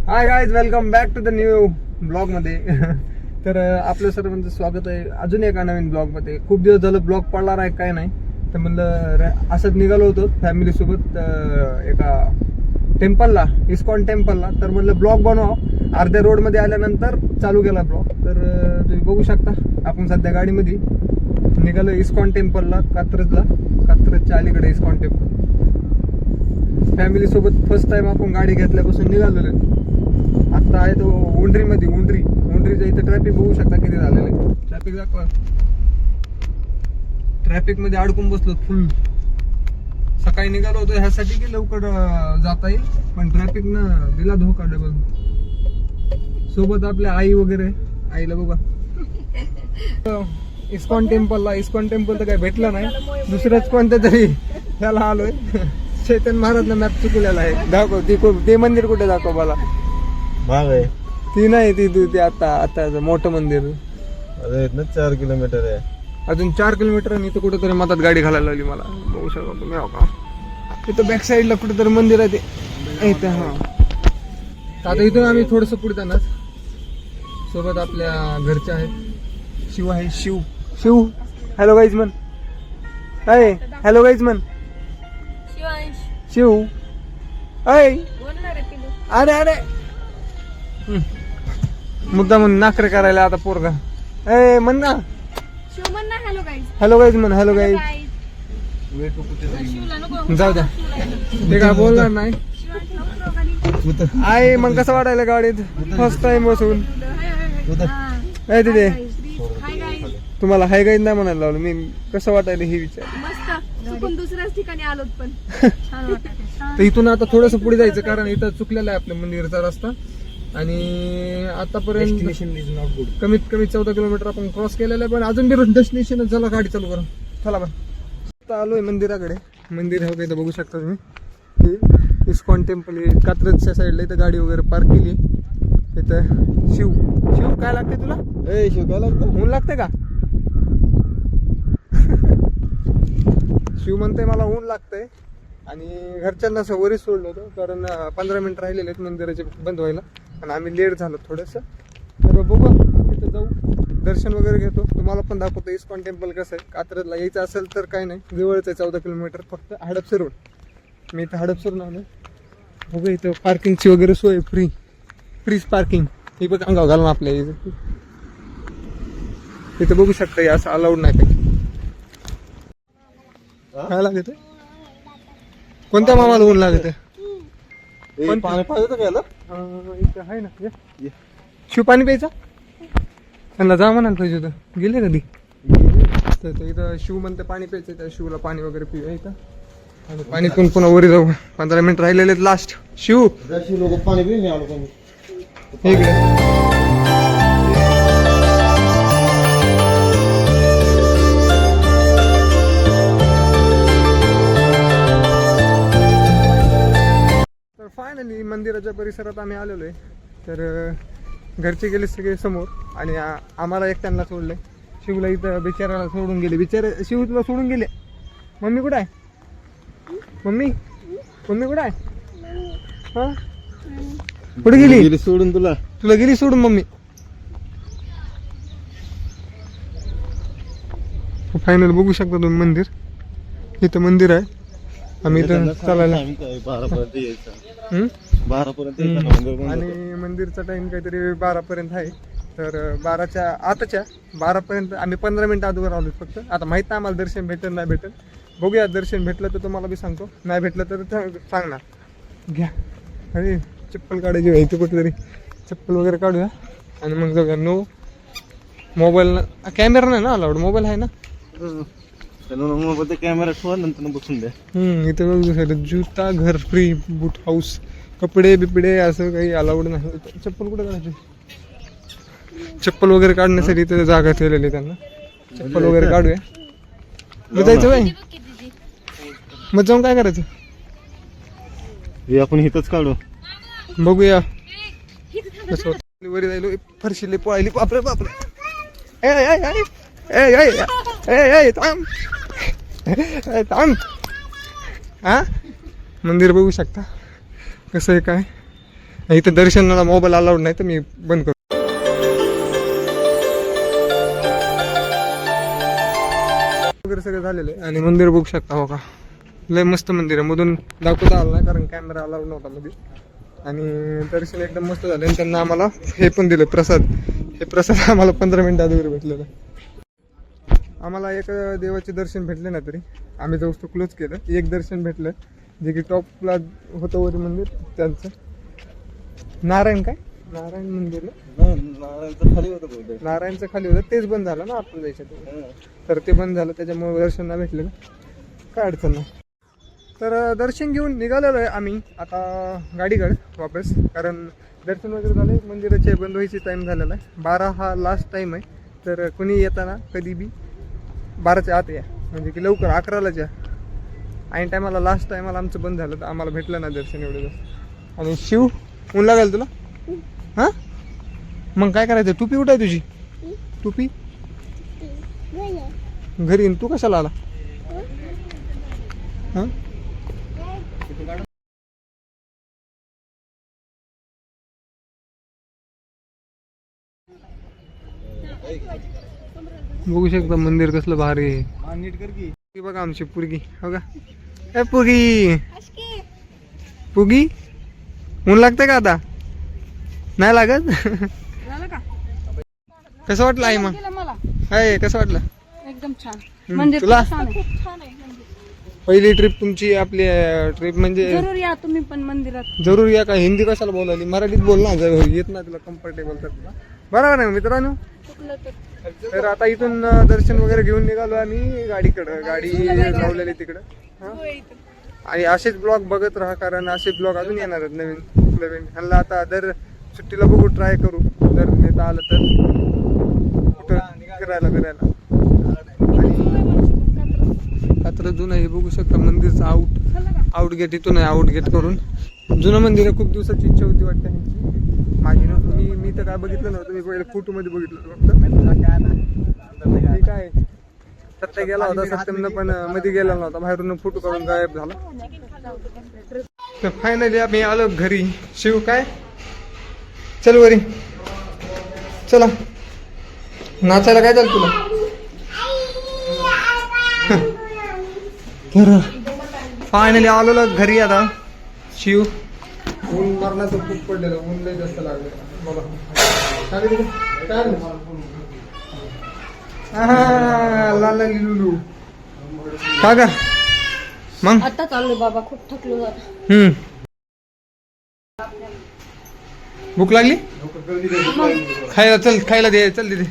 High guys, welcome back to the new blog मध्ये. तर आपलं सर्वांचं स्वागत आहे अजून एका नवीन ब्लॉग मध्ये. खूप दिवस झालं ब्लॉग पडणार आहे काय नाही, तर म्हणलं असंच निघालो होतो फॅमिली सोबत एका टेम्पलला, इस्कॉन टेम्पलला. तर म्हणलं ब्लॉग बनवावं. अर्ध्या रोड मध्ये आल्यानंतर चालू केला ब्लॉग. तर तुम्ही बघू शकता आपण सध्या गाडीमध्ये निघालो इस्कॉन टेम्पलला, कात्रजच्या अलीकडे इस्कॉन टेम्पल. फॅमिली सोबत फर्स्ट टाइम आपण गाडी घेतल्यापासून निघालेलो आहे. आता आहे तो उंडरीमध्ये. उंडरीच्या इथे ट्रॅफिक बघू शकता किती झालेलं आहे. ट्रॅफिक दाखवा. ट्रॅफिक मध्ये अडकून बसलो फुल. सकाळी निघालो होतो ह्यासाठी की लवकर जाता येईल, पण ट्रॅफिक न दिला धोका डबल. सोबत आपल्या आई वगैरे, आईला बघा. इस्कॉन टेम्पल तर काही भेटलं नाही, दुसरंच कोणत्या तरी त्याला आलोय. चैतन्य महाराज मॅप चुकलेला आहे. दाखव ते मंदिर कुठे दाखव मला. भाग आहे ती नाही ती आता मोठं मंदिर. अरे 4 किलोमीटर आहे. अजून 4 किलोमीटर आणि इथं कुठेतरी मधात गाडी घालायला लागली मला. बघू शकता तुम्ही. हो का, तिथं बॅक साईडला कुठेतरी मंदिर आहे ते इथं. हा, आता इथून आम्ही थोडस पुढे जाणार. सोबत आपल्या घरच्या आहेत. शिव आहे. शिव हॅलो गाईज मन. हाय हॅलो गाईज मन. शिव अय अरे अरे मुद्दा म्हणून नाकरे करायला आता पोरगा. ए म्हण ना हॅलो गाईज म्हण. Hello guys. जाऊ द्या, ते काय बोलणार नाही. आहे मग कसं वाटायला गाडीत फर्स्ट टाइम बसून. काय तिथे तुम्हाला हाय गाईज नाही म्हणायला लावलं मी. कसं वाटायला हे विचार. दुसऱ्याच ठिकाणी आलो पण तर इथून आता थोडस पुढे जायचं, कारण इथं चुकलेला आहे आपल्या मंदिराचा रस्ता. आणि आतापर्यंत कमीत कमी 14 किलोमीटर आपण क्रॉस केलेला आहे, पण अजून बी डेस्टिनेशन. चला गाडी चालू करा. चला बरं. आता आलोय मंदिराकडे. मंदिर हो इथं बघू शकता तुम्ही. हे इस्कॉन टेम्पल हे कात्रजच्या साईडला. इथं गाडी वगैरे पार्क केली. इथं शिव काय लागते तुला. शिव काय लागतं. ऊन लागते का. शिव म्हणते मला ऊन लागतंय. आणि घरच्यांना असं वरीच सोडलं होतं, कारण 15 मिनिट राहिलेले आहेत मंदिराचे बंद व्हायला, आणि आम्ही लेट झालो थोडंसं. तर बघू तिथं जाऊ, दर्शन वगैरे घेतो. तुम्हाला पण दाखवतो इस्कॉन टेम्पल कसं आहे. कात्रजला यायचं असेल तर काही नाही, जवळच आहे 14 किलोमीटर. फक्त हडपसरवरून. मी इथं हडपसरून आलो. बघू इथं पार्किंगची वगैरे सोय फ्रीज पार्किंग. ही बघ अंगाव घालून आपल्या इथं बघू शकता. हे असं अलाउड नाही काही. काय लागत आहे. कोणत्या मामाला ऊन लागत आहे. पाणी पाहिजे घ्यायला. इथं आहे ना. शिव पाणी प्यायचं त्यांना जा म्हणायला पाहिजे होतं. गेले कधी तर इथं शिव म्हणते पाणी प्यायचं. त्या शिवला पाणी वगैरे पिऊया इथं. आणि पाणी पिऊन पुन्हा वरी जाऊ. 15 मिनिट राहिलेले आहेत लास्ट. शिव लोक पाणी पिऊन मी आलो पाणी. इकडे फायनली मंदिराच्या परिसरात आम्ही आलेलो आहे. तर घरचे गेले सगळे समोर, आणि आम्हाला एकट्यांना सोडलंय. शिवला इथं बिचाराला सोडून गेले. बिचारे शिव तुला सोडून गेले. मम्मी कुठं आहे. मम्मी कुठं आहे. हा कुठे गेली सोडून. तुला गेली सोडून मम्मी. फायनल बघू शकता तुम्ही मंदिर. इथं मंदिर आहे. आम्ही इथं चालायला 12 पर्यंत. आणि मंदिरचा टाइम काहीतरी 12 पर्यंत आहे. तर 12 पर्यंत आम्ही 15 मिनिटं अगोदर आलो फक्त. आता माहित नाही आम्हाला दर्शन भेटेल नाही भेटेल. बघूया, दर्शन भेटलं तर तुम्हाला बी सांगतो, नाही भेटलं तर सांगणार. घ्या. अरे चप्पल काढायची इथे कुठेतरी. चप्पल वगैरे काढूया आणि मग जाऊया. नो मोबाईल कॅमेरा नाही ना अलाउड. मोबाईल आहे ना. कॅमेरा ठेवा, नंतर बसून द्या. इथं बघू जुता घर फ्री, बूट हाऊस, कपडे बिपडे असं काही अलाउड नाही. चप्पल कुठे काढायची. चप्पल वगैरे काढण्यासाठी इथं जागा ठेवलेली त्यांना. चप्पल वगैरे काढूया. जायचं बाई. मग जाऊन काय करायचं. हे आपण इथंच काढू. बघूया कसं होतं. वरी जायलो फरशीले पळायली. बापरे थांब. हा मंदिर बघू शकता कसं आहे काय. इथं दर्शनाला मोबाईल अलाउड नाही तर मी बंद करतो. वगैरे सगळं झालेलं आहे आणि मंदिर बघू शकता हो का, लय मस्त मंदिर आहे. मधून दाखवता आलं नाही कारण कॅमेरा अलाउड नव्हता मध्ये. आणि दर्शन एकदम मस्त झालं आणि त्यांना आम्हाला हे पण दिलं प्रसाद. हे प्रसाद आम्हाला 15 मिनिटात वगैरे भेटलेलं. आम्हाला एक देवाचे दर्शन भेटले ना तरी आम्ही जाऊस तो क्लोज केलं. एक दर्शन भेटलं जे की टॉपला होतं वर मंदिर त्यांचं नारायण नारायण मंदिर ना, नारळाचं खाली होतं बहुतेक. नारायणचं खाली होतं तेच बंद झालं ना आपण जायचं तर ते बंद झालं त्याच्यामुळे दर्शन नाही भेटलं काय अडचण नाही. तर दर्शन घेऊन निघालेलो आहे आम्ही आता गाडीकडे वापस, कारण दर्शन वगैरे झाले. मंदिराचे बंद व्हायची टाईम झालेला आहे. 12 हा लास्ट टाईम आहे. तर कोणी येताना कधी बी 12च्या आत या, म्हणजे की लवकर 11लाच या. ऐन टायमाला लास्ट टायमाला आमचं बंद झालं तर आम्हाला भेटलं ना दर्शन एवढं जास्त. आणि शिव ऊन लागेल तुला हां मग काय करायचं, टुपी उठाय तुझी टुपी घरी, तू कशाला आला हां. बघू शकता मंदिर कसलं भारी आहे. नीट कर की. ती बघा आमची पुरगी हो का, ए पुगी पुगी ऊन लागतंय का आता, नाही लागत. झालं का? कसं वाटलं आई मग, गेलं मला हाय कसं वाटलं एकदम छान. हम्म, तुला छान आहे, खूप छान आहे मंदिर. पहिली ट्रिप तुमची, आपली ट्रिप म्हणजे जरूर या तुम्ही पण मंदिरात. जरूर या. का हिंदी कशाला बोलायली, मराठीत बोल ना, जर येत ना तुला कम्फर्टेबल तर तुला. बरोबर आहे मित्रांनो. चुकलं तर तर आता इथून दर्शन वगैरे घेऊन निघालो आम्ही गाडीकडं, गाडी लावलेली तिकडं हा. आणि असेच ब्लॉग बघत राहा कारण असे ब्लॉग अजून येणार आहेत नवीन नवीन. ह्यांना आता दर सुट्टीला बघू, ट्राय करू जर नेता आलं तर कुठं फिरायला. आणि कात्र जुनं हे बघू शकता मंदिरचं आउट गेट इथून आहे. आउट गेट करून जुनं मंदिर आहे. खूप दिवसाची इच्छा होती वाटतं ह्यांची माझी ना. मी तर काय बघितलं नव्हतं, मी पहिले फोटोमध्ये बघितलं होतं फक्त. ठीक आहे, सत्य गेला होता सत्यमनं पण मध्ये गेला नव्हता, बाहेरून फोटो काढून गायब झाला. तर फायनली आम्ही आलो घरी. शिव काय चल वरी चला नाचायला, काय चाल तुला. तर फायनली आलो घरी आता. शिव ऊन मरणाचं खूप पडलेलं, ऊन लय जास्त लागलं मला. लाल लुलू का ग मग आता चाललोय बाबा, खूप थकलो जरा. भूक लागली खायला, चल खायला दे, चल दे.